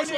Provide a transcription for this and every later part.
यहाँ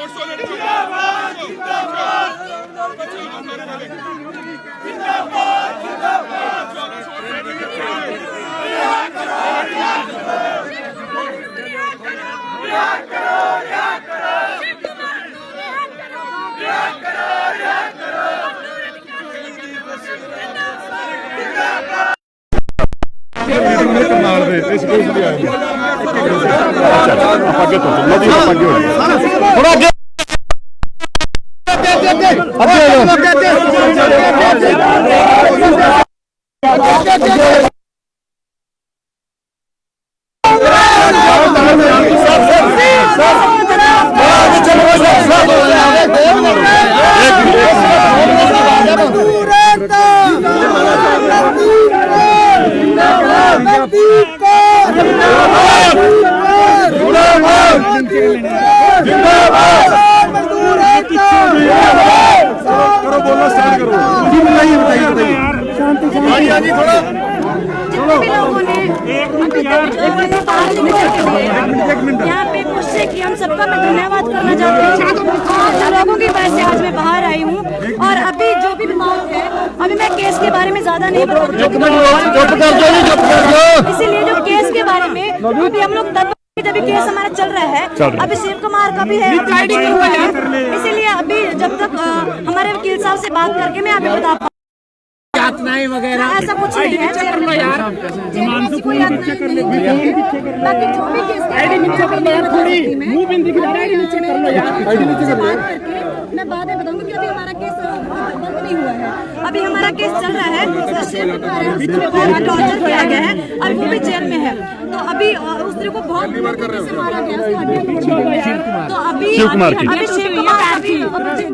पे मुझसे कि हम सबका मैं धन्यवाद करना चाहती हूँ और लोगों की वजह से आज मैं बाहर आई हूँ। और अभी जो भी मांग है, अभी मैं केस के बारे में ज्यादा नहीं बताऊंगी, इसीलिए जो केस के बारे में अभी हम लोग तभी केस हमारा चल रहा है, अभी शिव कुमार का भी है, इसीलिए अभी जब तक हमारे वकील साहब से बात करके मैं अभी बता पाऊँ वगैरह ऐसा कुछ नहीं है यार। कोई बाकी जो भी केस मैं बाद में बताऊंगी, क्योंकि हमारा केस बंद नहीं हुआ है, अभी हमारा केस चल रहा है। टॉर्चर किया गया है और वो भी जेल में है, तो अभी उस तरह को बहुत से मारा गया, तो अभी शिव कुमार की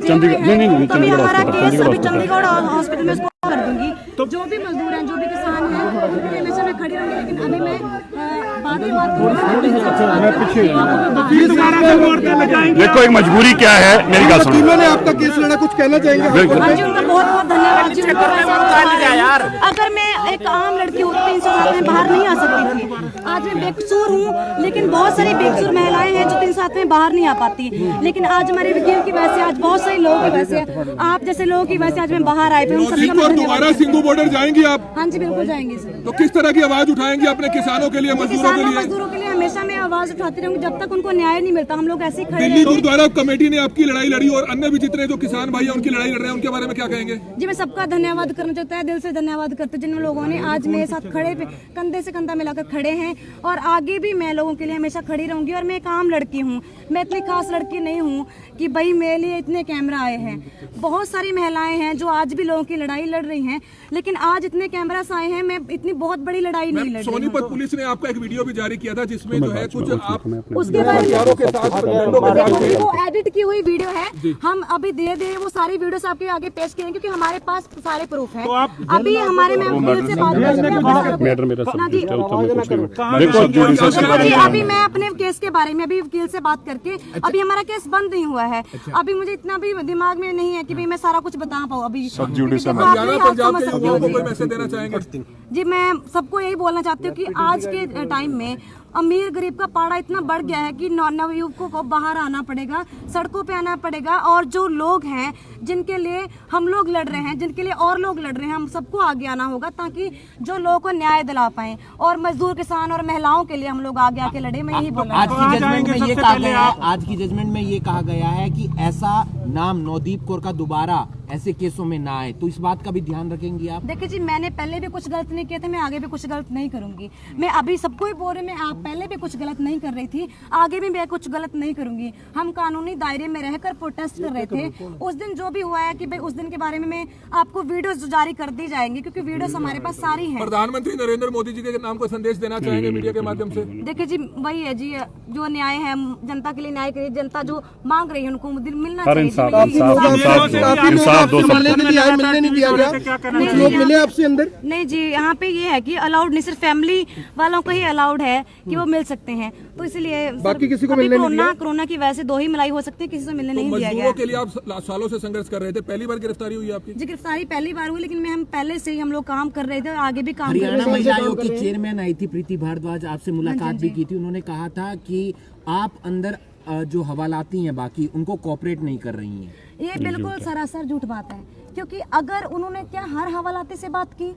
चंडीगढ़ हॉस्पिटल में कर दूंगी। तो जो भी मजदूर हैं, जो भी किसान हैं, हमेशा मैं खड़ी रहूंगी, लेकिन अभी मैं बाद में बात देखो एक मजबूरी क्या है मेरी बात सुनो। ने आपका केस लड़ा, कुछ कहना चाहेंगे? हाँ जी, उनका बहुत बहुत धन्यवाद जी। अगर मैं एक आम लड़की होती 307 में बाहर नहीं आ सकती थी, आज मैं बेकसूर हूँ, लेकिन बहुत सारी बेकसूर महिलाएं हैं जो 307 में बाहर नहीं आ पाती, लेकिन आज हमारे वकील की वजह से, आज बहुत सारे लोगों की वजह से, आप जैसे लोगों की वजह से आज मैं बाहर आई। दोबारा सिंघू बॉर्डर जाएंगी आप? हाँ जी बिल्कुल जाएंगे सर। तो किस तरह की आवाज उठाएंगे अपने किसानों के लिए, मजदूरों के लिए? मजदूरों के लिए हमेशा मैं आवाज उठाती रहूंगी जब तक उनको न्याय नहीं मिलता। हम लोग ऐसे ही खड़े दिल्ली गुरुद्वारा कमेटी ने आपकी लड़ाई लड़ी और अन्य भी जितने जो किसान भाई हैं उनकी लड़ाई लड़ रहे हैं, उनके बारे में क्या कहेंगे? जी मैं सबका धन्यवाद करना चाहता है, दिल से धन्यवाद करते जिन लोगों ने आज मेरे साथ खड़े कंधे से कंधा मिलाकर खड़े हैं, और आगे भी मैं लोगों के लिए हमेशा खड़ी रहूंगी। और मैं एक आम लड़की हूँ, मैं इतनी खास लड़की नहीं हूँ कि भाई मेरे लिए इतने कैमरा आए हैं। बहुत सारी महिलाएं हैं जो आज भी लोगों की लड़ाई लड़ रही हैं, लेकिन आज इतने कैमरास आए हैं, मैं इतनी बहुत बड़ी लड़ाई नहीं लड़ रही। सोनीपत पुलिस ने आपका एक वीडियो भी जारी किया था जिसमें जो है कुछ आप उसके बारे में वो एडिट की हुई वीडियो है, हम अभी धीरे धीरे वो सारी वीडियोस आपके आगे पेश करेंगे, क्योंकि हमारे पास सारे प्रूफ हैं। अभी हमारे मैं वकील से बात अभी मैं अपने केस के बारे में अभी वकील से बात करके, अभी हमारा केस बंद नहीं हुआ है, अभी मुझे इतना भी दिमाग में नहीं है कि भाई मैं सारा कुछ बता पाऊँ। अभी जी मैं सबको यही बोलना चाहती हूँ कि आज के टाइम में अमीर गरीब का पाड़ा इतना बढ़ गया है कि नवयुवकों को बाहर आना पड़ेगा, सड़कों पे आना पड़ेगा, और जो लोग हैं जिनके लिए हम लोग लड़ रहे हैं, जिनके लिए और लोग लड़ रहे हैं, हम सबको आगे आना होगा ताकि जो लोगों को न्याय दिला पाएं, और मजदूर किसान और महिलाओं के लिए हम लोग आगे आके लड़े। मैं यही बोला। आज की जजमेंट में ये कहा गया है, आज की जजमेंट में ये कहा गया है कि ऐसा नाम नवदीप कौर का दोबारा ऐसे केसों में ना आए, तो इस बात का भी ध्यान रखेंगी आप? देखिए जी, मैंने पहले भी कुछ गलत नहीं किए थे, मैं आगे भी कुछ गलत नहीं करूंगी। मैं अभी सबको ही बोल रही, मैं आप पहले भी कुछ गलत नहीं कर रही थी, आगे भी मैं कुछ गलत नहीं करूंगी। हम कानूनी दायरे में रहकर प्रोटेस्ट कर रहे थे। उस दिन जो भी हुआ है कि भाई उस दिन के बारे में मैं आपको वीडियोस जारी कर दी जाएंगी, क्योंकि वीडियोस हमारे पास सारी हैं। प्रधानमंत्री नरेंद्र मोदी जी के नाम को संदेश देना चाहेंगे मीडिया के माध्यम से? देखिए जी, वही है जी, जो न्याय है जनता के लिए न्याय करिए, जनता जो मांग रही है उनको मिलना चाहिए। मिलने नहीं दिया गया, कुछ लोग मिले आपसे अंदर? नहीं जी, यहाँ पे ये है कि अलाउड नहीं, सिर्फ फैमिली वालों को ही अलाउड है कि वो मिल सकते हैं, तो इसलिए बाकी किसी को मिलने नहीं दिया। कोरोना की वजह से 2 ही मिलाई हो सकती है, किसी से मिलने नहीं दिया गया। मजदूरों के लिए आप सालों से संघर्ष कर रहे थे, पहली बार गिरफ्तारी हुई आपकी? जी गिरफ्तारी पहली बार हुई, लेकिन हम पहले से ही हम लोग काम कर रहे थे और आगे भी काम कर रहे थे। हरियाणा महिला आयोग की चेयरमैन आई थी प्रीति भारद्वाज, आपसे मुलाकात भी की थी, उन्होंने कहा था कि आप अंदर जो हवालाती हैं बाकी उनको कोऑपरेट नहीं कर रही हैं। ये बिल्कुल सरासर झूठ बात है, क्योंकि अगर उन्होंने क्या हर हवालाती से बात की,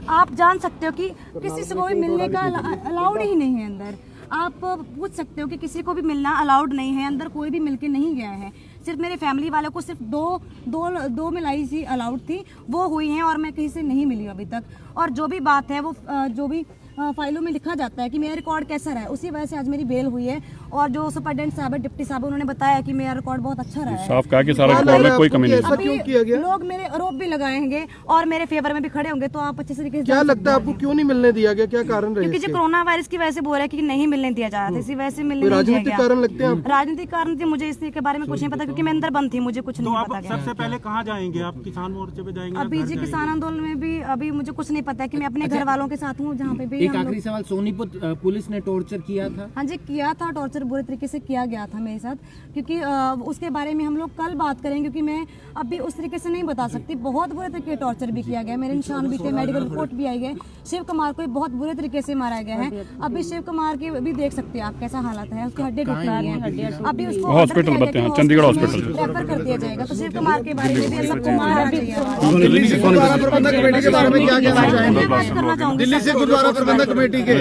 आप जान सकते हो कि किसी से कोई मिलने का अलाउड ही नहीं है अंदर। आप पूछ सकते हो कि किसी को भी मिलना अलाउड नहीं है अंदर, कोई भी मिलके नहीं गया है। सिर्फ मेरे फैमिली वालों को सिर्फ दो मिलाई सी अलाउड थी, वो हुई हैं और मैं कहीं से नहीं मिली अभी तक। और जो भी बात है वो जो भी फाइलों में लिखा जाता है कि मेरा रिकॉर्ड कैसा रहा है, उसी वजह से आज मेरी बेल हुई है। और जो सुपरडेंट साहब है, डिप्टी साहब, उन्होंने बताया कि मेरा रिकॉर्ड बहुत अच्छा रहा है। साफ कहा कि सारा रिकॉर्ड में कोई कमी नहीं है। अभी लोग मेरे आरोप भी लगाएंगे और मेरे फेवर में भी खड़े होंगे, तो आप अच्छे तरीके से क्या लगता है आपको क्यों नहीं मिलने दिया गया, क्या कारण रहे? क्योंकि जो कोरोना वायरस की वजह से बोल रहा है कि नहीं मिलने दिया जा रहा था, इसी वजह से मिलने नहीं दिया राजनीतिक गया। कारण लगते हैं? राजनीतिक कारण थी, मुझे इसके बारे में कुछ नहीं पता, क्योंकि मैं अंदर बंद थी, मुझे कुछ नहीं पता। सबसे पहले कहाँ जाएंगे आप? किसान मोर्चे पे जाएंगे? अभी जी किसान आंदोलन में भी अभी मुझे कुछ नहीं पता है कि मैं अपने घर वालों के साथ हूँ, जहाँ पे भी एक आखिरी सवाल, सोनीपत पुलिस ने टॉर्चर किया था? हाँ जी किया था, टॉर्चर बुरे तरीके से किया गया था मेरे साथ, क्योंकि उसके बारे में हम लोग कल बात करेंगे, क्योंकि मैं अभी उस तरीके से नहीं बता सकती। बहुत बुरे तरीके टॉर्चर भी किया गया, मेरे निशान भी थे, मेडिकल रिपोर्ट भी आई गए। शिव कुमार को बहुत बुरे तरीके से मारा गया है। अभी शिव कुमार के भी देख सकते हैं आप कैसा हालत है, उसकी हड्डी टूट गई है। अभी उसको हॉस्पिटल बताते हैं, चंडीगढ़ हॉस्पिटल रेफर कर दिया जाएगा। तो शिव कुमार के बारे में भी सबको मारना चाहिए। दिल्ली से गुरुद्वारा प्रबंधक कमेटी के बारे में क्या कहना चाहेंगे? करना चाहूंगी दिल्ली से गुरुद्वारा प्रबंधक कमेटी के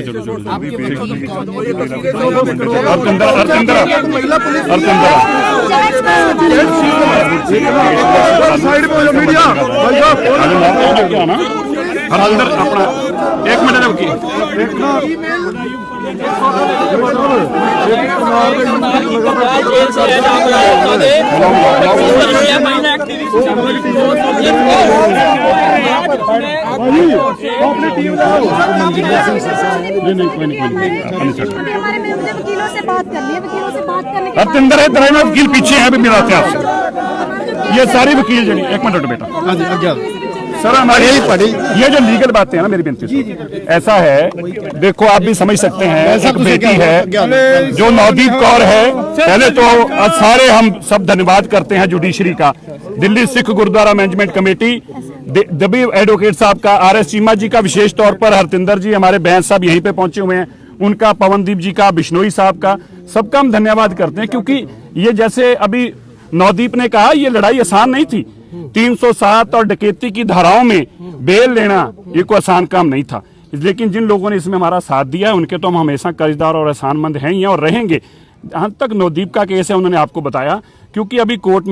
साइड पे हो मीडिया अंदर अपना 1 मिनट वकीलों से बात करनी है, वकीलों से बात करने के अंदर है तरह वकील पीछे है, अभी मिलाते हैं आपसे। ये सारी वकील जनी 1 मिनट बेटा सर, हमारी ये जो लीगल बातें हैं ना, मेरी बेनती ऐसा है, देखो आप भी समझ सकते हैं, एक बेटी है जो नवदीप कौर है। पहले तो सारे हम सब धन्यवाद करते हैं जुडिशरी का, दिल्ली सिख गुरुद्वारा मैनेजमेंट कमेटी, दबी एडवोकेट साहब का, RS चीमा जी का, विशेष तौर पर हरतिंदर जी, हमारे बैंस साहब यहीं पे पहुंचे हुए हैं, उनका, पवनदीप जी का, बिश्नोई साहब का, सबका हम धन्यवाद करते हैं। क्योंकि ये जैसे अभी नवदीप ने कहा, ये लड़ाई आसान नहीं थी। 307 और डकैती की धाराओं में बेल लेना ये कोई आसान काम नहीं था, लेकिन जिन लोगों ने इसमें हमारा साथ दिया है उनके तो हम हमेशा कर्जदार और एहसानमंद हैं ही और रहेंगे। जहां तक नवदीप का केस है, उन्होंने आपको बताया, क्योंकि अभी कोर्ट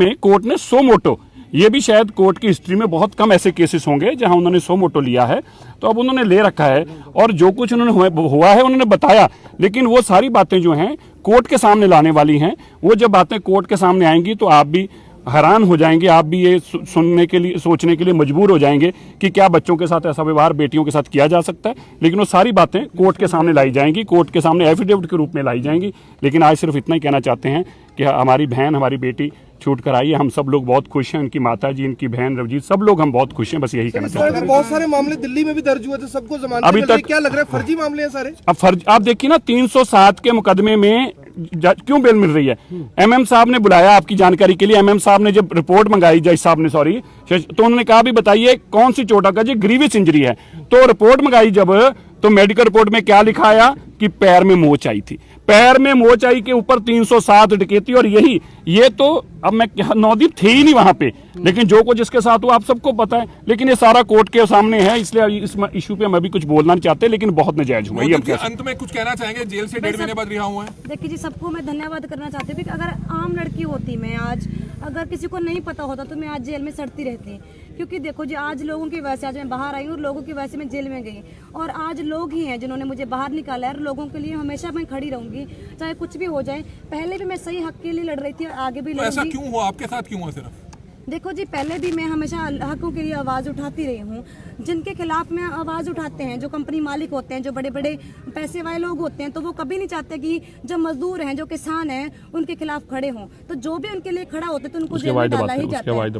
ने सो मोटो, ये भी शायद कोर्ट की हिस्ट्री में बहुत कम ऐसे केसेस होंगे जहां उन्होंने सो मोटो लिया है, तो अब उन्होंने ले रखा है और जो कुछ उन्होंने हुआ है उन्होंने बताया। लेकिन वो सारी बातें जो हैं कोर्ट के सामने लाने वाली हैं, वो जब बातें कोर्ट के सामने आएंगी तो आप भी हैरान हो जाएंगे, आप भी ये सुनने के लिए, सोचने के लिए मजबूर हो जाएंगे कि क्या बच्चों के साथ ऐसा व्यवहार बेटियों के साथ किया जा सकता है। लेकिन वो सारी बातें कोर्ट के सामने लाई जाएंगी, कोर्ट के सामने एफिडेविट के रूप में लाई जाएंगी। लेकिन आज सिर्फ इतना ही कहना चाहते हैं कि हमारी बहन, हमारी बेटी छूट कर आई है, हम सब लोग बहुत खुश हैं, उनकी माता जी, इनकी बहन रवजीत, सब लोग हम बहुत खुश हैं, बस यही कहना चाहते हैं। बहुत सारे मामले दिल्ली में भी दर्ज हुए थे, सबको जमानत अभी तक क्या लग रहा है, फर्जी मामले हैं सारे? अब फर्ज आप देखिए ना, 307 के मुकदमे में क्यों बेल मिल रही है? MM साहब ने बुलाया, आपकी जानकारी के लिए, MM साहब ने जब रिपोर्ट मंगाई, जज साहब ने, सॉरी, तो उन्होंने कहा भी बताइए कौन सी चोट का, जी ग्रीवियस इंजरी है। तो रिपोर्ट मंगाई जब, तो मेडिकल रिपोर्ट में क्या लिखा आया कि पैर में मोच आई थी, पैर में मोच आई के ऊपर 307 डकैती। और ये तो अब मैं नवदीप थे ही नहीं वहां पे, लेकिन जो कुछ जिसके साथ हुआ आप सबको पता है। लेकिन ये सारा कोर्ट के सामने है, इसलिए इस इशू पे हम अभी कुछ बोलना नहीं चाहते, लेकिन बहुत नाजायज हुआ। अंत में कुछ कहना चाहेंगे? जेल से 1.5 महीने बाद रिहा हुआ है। देखिए जी, सबको मैं धन्यवाद करना चाहती हूँ, अगर आम लड़की होती मैं आज, अगर किसी को नहीं पता होता तो मैं आज जेल में सड़ती रहती। क्योंकि देखो जी, आज लोगों की वजह से आज मैं बाहर आई हूँ और लोगों की वजह से मैं जेल में गई, और आज लोग ही हैं जिन्होंने मुझे बाहर निकाला है, और लोगों के लिए हमेशा मैं खड़ी रहूंगी, चाहे कुछ भी हो जाए। पहले भी मैं सही हक के लिए लड़ रही थी और आगे भी लड़ूंगी। ऐसा क्यों हुआ आपके साथ, क्यों हुआ? सिर्फ देखो जी, पहले भी मैं हमेशा हकों के लिए आवाज़ उठाती रही हूँ, जिनके खिलाफ में आवाज़ उठाते हैं, जो कंपनी मालिक होते हैं, जो बड़े बड़े पैसे वाले लोग होते हैं, तो वो कभी नहीं चाहते कि जो मजदूर हैं, जो किसान हैं, उनके खिलाफ खड़े हों। तो जो भी उनके लिए खड़ा होते तो उनको जेल में डाला ही जाता है,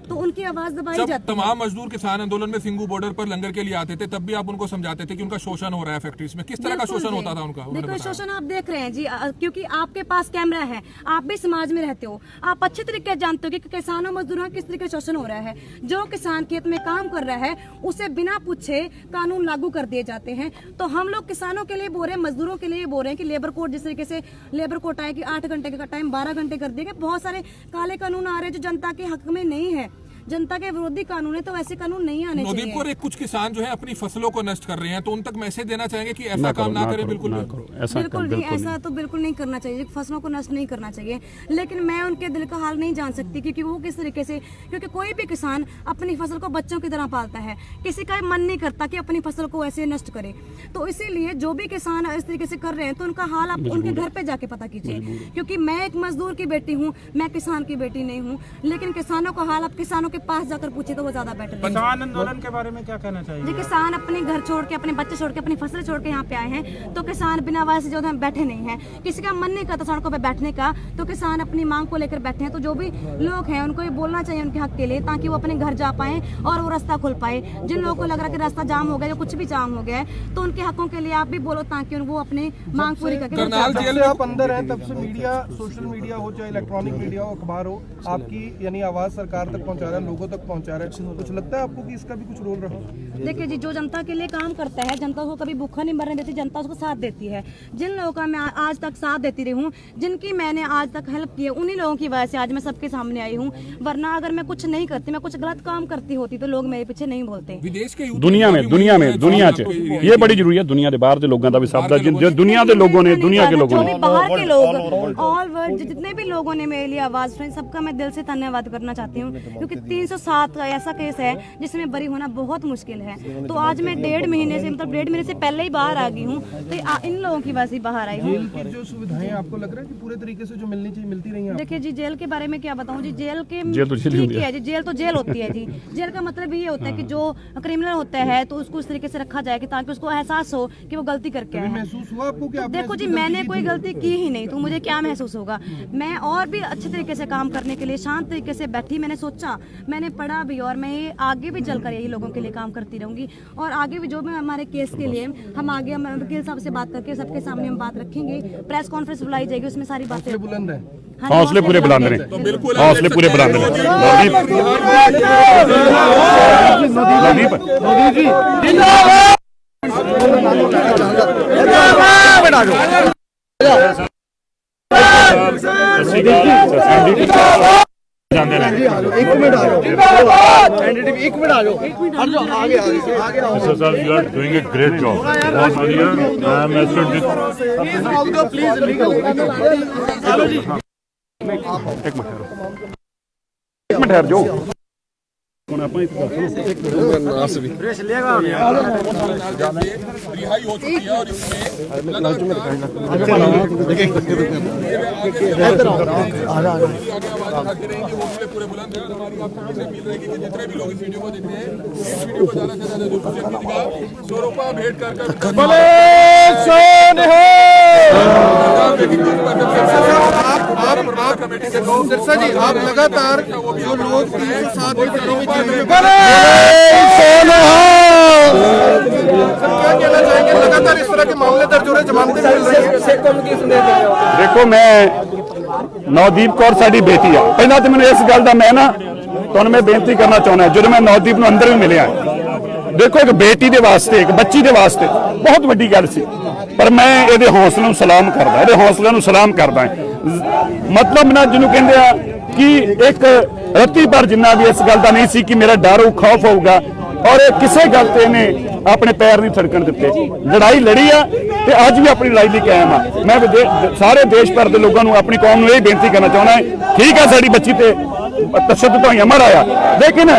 तो उनकी आवाज़ दबाई जाती है। तमाम मजदूर किसान आंदोलन में सिंगू बॉर्डर पर लंगर के लिए आते थे, तब भी आप उनको समझाते थे कि उनका शोषण हो रहा है फैक्ट्रीज में। किस तरह का शोषण होता था उनका? देखो, शोषण आप देख रहे हैं जी, क्योंकि आपके पास कैमरा है, आप भी समाज में रहते हो, आप अच्छे तरीके से जानते हो कि किसानों मजदूरों मजदूरों का किस तरीके से शोषण हो रहा है। जो किसान खेत में काम कर रहा है उसे बिना पूछे कानून लागू कर दिए जाते हैं। तो हम लोग किसानों के लिए बोल रहे हैं, मजदूरों के लिए बोल रहे हैं कि लेबर कोड जिस तरीके से लेबर कोड आए कि 8 घंटे का टाइम 12 घंटे कर दिए गए। बहुत सारे काले कानून आ रहे हैं जो जनता के हक में नहीं है, जनता के विरोधी कानून है, तो ऐसे कानून नहीं आने चाहिए। नवदीप कौर, कुछ किसान जो है अपनी फसलों को नष्ट कर रहे हैं, तो उन तक मैसेज देना चाहेंगे कि ऐसा काम ना करें। बिल्कुल बिल्कुल नहीं, ऐसा तो बिल्कुल नहीं करना चाहिए, फसलों को नष्ट नहीं करना चाहिए। लेकिन मैं उनके दिल का हाल नहीं जान सकती क्योंकि वो किस तरीके से, क्योंकि कोई भी किसान अपनी फसल को बच्चों की तरह पालता है, किसी का मन नहीं करता कि अपनी फसल को ऐसे नष्ट करे। तो इसीलिए जो भी किसान इस तरीके से कर रहे हैं तो उनका हाल आप उनके घर पे जाके पता कीजिए, क्योंकि मैं एक मजदूर की बेटी हूँ, मैं किसान की बेटी नहीं हूँ। लेकिन किसानों का हाल आप किसानों के पास जाकर पूछिए तो वो ज्यादा बेटर है। किसान आंदोलन के बारे में क्या कहना चाहिए? जी, किसान अपने घर छोड़ के, अपने बच्चे छोड़ के, अपनी फसल छोड़ के यहाँ पे आए हैं, तो किसान बिना वजह से जो है बैठे नहीं हैं। किसी का मन नहीं करता सड़कों पे बैठने का, तो किसान अपनी मांग को लेकर बैठे हैं। तो जो भी लोग हैं उनको ये बोलना चाहिए उनके हक के लिए, ताकि वो अपने घर जा पाए और वो रास्ता खुल पाए। जिन लोगों को लग रहा है कि रास्ता जाम हो गया या कुछ भी जाम हो गया है, तो उनके हकों के लिए आप भी बोलो ताकि वो अपने मांग पूरी करके। जब से आप अंदर हैं तब से मीडिया, सोशल मीडिया हो चाहे इलेक्ट्रॉनिक मीडिया हो, अखबार हो, आपकी यानी आवाज सरकार तक पहुंचा रहा है, लोगों तक पहुंचा रहा है। कुछ लगता है आपको कि इसका भी कुछ रोल रहा? देखिए जी, जो जनता के लिए काम करता है, जनता को कभी भूखा नहीं मरने देती, जनता उसको साथ देती है। जिन लोगों का मैं आज तक साथ देती रही हूँ, जिनकी मैंने आज तक हेल्प की है, उन्हीं लोगों की वजह से आज मैं सबके सामने आई हूँ। वरना अगर मैं कुछ नहीं करती, मैं कुछ गलत काम करती होती तो लोग मेरे पीछे नहीं बोलते। विदेश के दुनिया में दुनिया च ये बड़ी जरूरी है, दुनिया के बाहर के लोगों का भी शब्द है, दुनिया के लोगों ने, दुनिया के लोगों ने, बाहर के लोग, ऑल वर्ल्ड जितने भी लोगों ने मेरे लिए आवाज उठाई, सबका मैं दिल से धन्यवाद करना चाहती हूँ। क्योंकि 307 का ऐसा केस है जिसमें बरी होना बहुत मुश्किल है। तो आज मैं 1.5 महीने से, मतलब 1.5 महीने से पहले ही बाहर आ गई हूँ, तो इन लोगों की वजह से बाहर आई हूँ। जेल की जो सुविधाएं आपको लग रहा है कि पूरे तरीके से जो मिलनी चाहिए मिलती रही हैं? देखिए जी, जेल के बारे में क्या बताऊं जी, जेल के तो ठीक है जी, जेल तो जेल होती है जी। जेल का मतलब ये होता है कि जो क्रिमिनल होता है तो उसको इस तरीके से रखा जाए कि ताकि उसको एहसास हो कि वो गलती करके आया है। महसूस हुआ आपको कि आपने देखो जी, मैंने कोई गलती की ही नहीं, तो मुझे क्या महसूस होगा। मैं और भी अच्छे तरीके से काम करने के लिए शांत तरीके से बैठी, मैंने सोचा, मैंने पढ़ा भी, और मैं ये आगे भी चलकर यही लोगों के लिए काम करती रहूंगी। और आगे भी जो भी हमारे केस के लिए हम आगे वकील साहब से बात करके सबके सामने हम बात रखेंगे। प्रेस कॉन्फ्रेंस बुलाई जाएगी, उसमें सारी बातें बुलंद है। हौसले पूरे बुलंद रहे, हौसले पूरे बुलंद रहे। You are doing a great job. बहुत बढ़िया। एक मिनट ठहर जाओ। रिहाई हो चुकी है और इसमें पूरे बुलंद है। हमारी आपको अपील रहेगी कि जितने भी लोग इस वीडियो को देखते हैं, इस वीडियो को ज्यादा से ज्यादा जो ₹100 भेंट कर सिरसा जी, आप लगातार जो लोग 307 क्या कहना चाहेंगे? लगातार इस तरह के मामले दर्ज हो रहे, जमानतें मिल रही हैं। देखो, मैं नवदीप कौर साडी बेटी है। पहला तो मैंने इस गल का मैं ना तुहानूं मैं बेनती करना चाहना, जो मैं नवदीप नूं अंदर भी मिलिया, देखो एक बेटी दे वास्ते, एक बच्ची दे वास्ते बहुत वड्डी गल सी, पर मैं ये हौसले नूं सलाम करदा, ये हौसले नूं सलाम करदा। मतलब ना जिन्हों कहते हैं कि एक रत्ती पर जिन्ना भी इस गल का नहीं सी कि मेरा डर खौफ होगा, और किसी गल ते इन्हें अपने पैर नहीं थड़कन दिते। लड़ाई लड़ी है ते अज भी अपनी लड़ाई ली कायम है। मैं सारे देश भर के लोगों को, अपनी कौम को यही बेनती करना चाहना है, ठीक है साड़ी बच्ची ते तशद्दुद होई अमर आया, लेकिन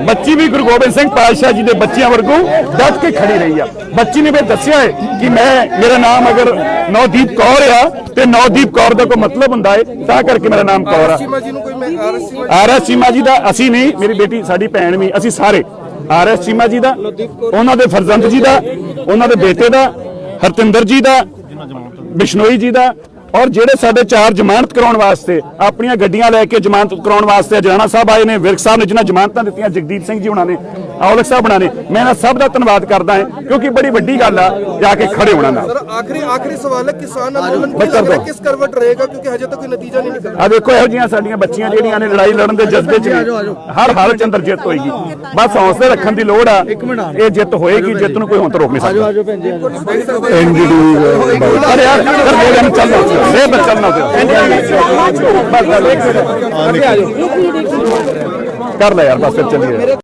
बच्ची भी गुरु गोबिंद सिंह पातशाह जी के बच्चियां वर्गू डट के खड़ी रही है। बच्ची ने फिर दसिया है कि मैं, मेरा नाम अगर नवदीप कौर है तो नवदीप कौर का कोई मतलब होंदा है, तां करके मेरा नाम कौर है। RS चीमा जी का असी नहीं, मेरी बेटी साडी भैन भी, असी सारे RS चीमा जी का, उन्होंने फरजंद जी का, उन्होंने बेटे का हरतिंदर जी का, बिश्नोई जी का, ਔਰ ਜਿਹੜੇ ਸਾਡੇ 4 ਜ਼ਮਾਨਤ ਕਰਾਉਣ ਵਾਸਤੇ ਆਪਣੀਆਂ ਗੱਡੀਆਂ ਲੈ ਕੇ ਜ਼ਮਾਨਤ ਕਰਾਉਣ ਵਾਸਤੇ ਅਜਰਾਣਾ ਸਾਹਿਬ ਆਏ ਨੇ, ਵਿਰਕ ਸਾਹਿਬ ਨੇ ਜਿਹਨਾਂ ਜ਼ਮਾਨਤਾਂ ਦਿੱਤੀਆਂ, ਜਗਦੀਪ ਸਿੰਘ ਜੀ ਉਹਨਾਂ ਨੇ, ਔਲਖ ਸਾਹਿਬ ਉਹਨਾਂ ਨੇ, ਮੈਂ ਇਹਨਾਂ ਸਭ ਦਾ ਧੰਨਵਾਦ ਕਰਦਾ ਹਾਂ ਕਿਉਂਕਿ ਬੜੀ ਵੱਡੀ ਗੱਲ ਆ ਜਾ ਕੇ ਖੜੇ ਹੋਣਾ ਨਾਲ। सर आखिरी सवाल है, किसान आंदोलन की लग रहा है किस करवट रहेगा, क्योंकि हजे तक कोई नतीजा नहीं निकल रहा। ਆ ਦੇਖੋ ਇਹੋ ਜਿਹੀਆਂ ਸਾਡੀਆਂ ਬੱਚੀਆਂ ਜਿਹੜੀਆਂ ਨੇ ਲੜਾਈ ਲੜਨ ਦੇ ਜਜ਼ਬੇ 'ਚ ਨੇ, ਹਰ ਹਾਲਤ 'ਚ ਅੰਦਰ ਜਿੱਤ ਹੋਏਗੀ। ਬਸ ਹੌਸਲੇ ਰੱਖਣ ਦੀ ਲੋੜ ਆ, ਇਹ ਜਿੱਤ ਹੋਏਗੀ, ਜਿੱਤ ਨੂੰ ਕੋਈ ਹੁਣ ਤੋਂ ਰੋਕ ਨਹੀਂ ਸਕਦਾ। ਅਰੇ ਯਾਰ ਚੱਲਣਾ ਕਰ ਲੈ ਯਾਰ, ਬਸ ਫਿਰ ਚੱਲੀਏ।